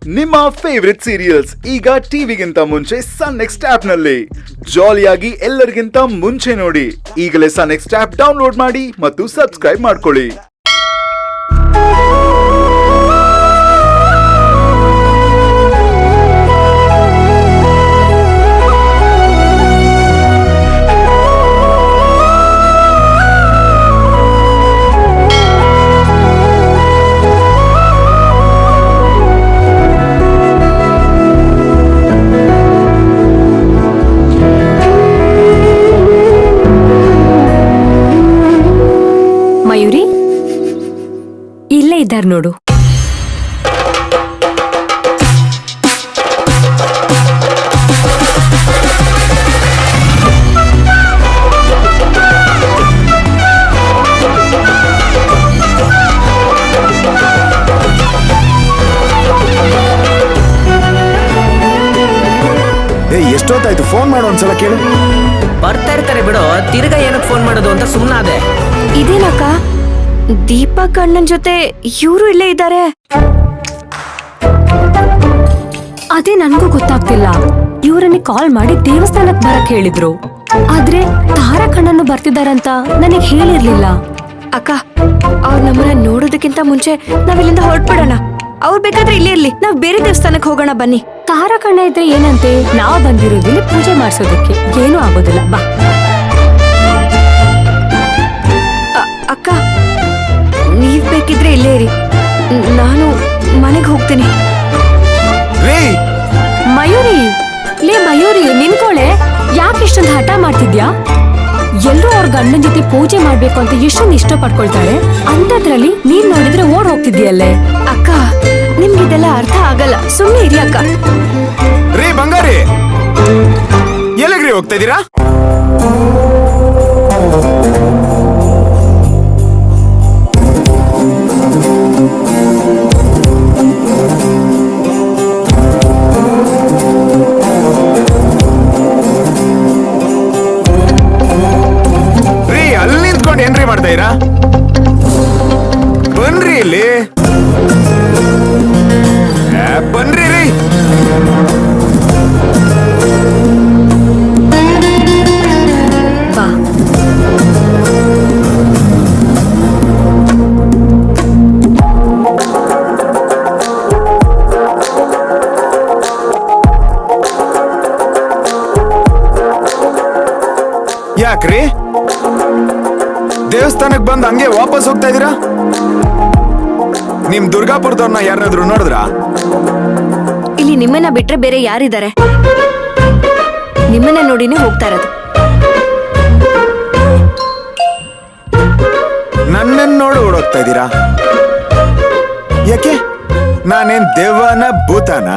ನಿಮ್ಮ favourite serials ಈಗ ಟಿವಿಗಿಂತ ಮುಂಚೆ ಸನ್ ನೆಕ್ಸ್ಟ್ ಆಪ್ ನಲ್ಲಿ ಜಾಲಿಯಾಗಿ ಎಲ್ಲರಿಗಿಂತ ಮುಂಚೆ ನೋಡಿ. ಈಗಲೇ ಸನ್ ನೆಕ್ಸ್ಟ್ ಆಪ್ ಡೌನ್ಲೋಡ್ ಮಾಡಿ ಮತ್ತು ಸಬ್ಸ್ಕ್ರೈಬ್ ಮಾಡ್ಕೊಳ್ಳಿ. ಮಯೂರಿ ಇಲ್ಲೇ ಇದ್ದಾರೆ ನೋಡು. ಎಷ್ಟೊತ್ತಾಯ್ತು? ಫೋನ್ ಮಾಡು ಒಂದ್ಸಲ ಕೇಳು. ಬರ್ತಾ ಇರ್ತಾರೆ ಬಿಡು, ತಿರ್ಗಾ ಏನಕ್ಕೆ ಫೋನ್ ಮಾಡೋದು ಅಂತ ಸುಮ್ಮನಾದೆ. ಇದೇನಕ್ಕ, ದೀಪಕ್ ಅಣ್ಣನ್ ಜೊತೆ ಇವರು ಇಲ್ಲೇ ಇದ್ದಾರೆ. ಅದೇ ನನ್ಗೂ ಗೊತ್ತಾಗ್ತಿಲ್ಲ. ಇವರನ್ನ ಕಾಲ್ ಮಾಡಿ ದೇವಸ್ಥಾನಕ್ ಬರಕ್ ಹೇಳಿದ್ರು, ಆದ್ರೆ ತಾರಕ್ ಅಣ್ಣನು ಬರ್ತಿದಾರಂತ ನನಗ್ ಹೇಳಿರ್ಲಿಲ್ಲ. ಅಕ್ಕ, ಅವ್ರ ನಮ್ಮನ್ನ ನೋಡೋದಕ್ಕಿಂತ ಮುಂಚೆ ನಾವಿಲ್ಲಿಂದ ಹೊರಟ್ಬಿಡೋಣ. ಅವ್ರು ಬೇಕಾದ್ರೆ ಇಲ್ಲೇ ಇರ್ಲಿ, ನಾವ್ ಬೇರೆ ದೇವಸ್ಥಾನಕ್ ಹೋಗೋಣ ಬನ್ನಿ. ತಾರಕ್ ಅಣ್ಣ ಇದ್ರೆ ಏನಂತೆ, ನಾವ್ ಬಂದಿರೋದಿಲ್ಲಿ ಪೂಜೆ ಮಾಡ್ಸೋದಕ್ಕೆ, ಏನೂ ಆಗೋದಿಲ್ಲ ಬಾ. ಅಕ್ಕ, ನೀವ್ ಬೇಕಿದ್ರೆ ಇಲ್ಲೇ ಇರಿ, ನಾನು ಮನೆಗೆ ಹೋಗ್ತೀನಿ. ಮಯೂರಿ, ಲೇ ಮಯೂರಿ, ನಿನ್ಕೋಳೆ, ಯಾಕೆ ಇಷ್ಟೊಂದು ಹಠ ಮಾಡ್ತಿದ್ಯಾ? ಎಲ್ರೂ ಅವ್ರ ಗಂಡನ ಜೊತೆ ಪೂಜೆ ಮಾಡ್ಬೇಕು ಅಂತ ಎಷ್ಟೊಂದು ಇಷ್ಟ ಪಡ್ಕೊಳ್ತಾರೆ, ಅಂತದ್ರಲ್ಲಿ ನೀನ್ ನೋಡಿದ್ರೆ ಓಡ್ ಹೋಗ್ತಿದ್ಯಲ್ಲೇ. ಅಕ್ಕ, ನಿಮ್ಗಿದೆಲ್ಲ ಅರ್ಥ ಆಗಲ್ಲ, ಸುಮ್ಮನೆ ಇರಿ ಅಕ್ಕ. ರೀ ಬಂಗಾರಿ, ಎಲ್ಲಿಗ್ರಿ ಹೋಗ್ತಾ ಇದೀರಾ? ರೀ, ಅಲ್ಲಿ ನಿಂತ್ಕೊಂಡು ಏನ್ರಿ ಮಾಡ್ತಾ ಇದೀರಾ? ಬನ್ರಿ ಇಲ್ಲಿ, ಬನ್ರಿ ರೀ. ಬಾ. ಯಾಕ್ರಿ ದೇವಸ್ಥಾನಕ್ ಬಂದ್ ಹಂಗೆ ವಾಪಸ್ ಹೋಗ್ತಾ ಇದೀರಾ? ನಿಮ್ ದುರ್ಗಾಪುರದವ್ರನ್ನ ಯಾರನ್ನಾದ್ರೂ ನೋಡಿದ್ರಾ? ಇಲ್ಲಿ ನಿಮ್ಮನ್ನ ಬಿಟ್ರೆ ಬೇರೆ ಯಾರಿದ್ದಾರೆ? ನಿಮ್ಮನ್ನ ನೋಡಿನೇ ಹೋಗ್ತಾ ಇರೋದು. ನನ್ನನ್ನು ನೋಡಿ ಓಡೋಗ್ತಾ ಇದ್ದೀರಾ? ಯಾಕೆ, ನಾನೇನ್ ದೆವ್ವನ ಭೂತಾನ?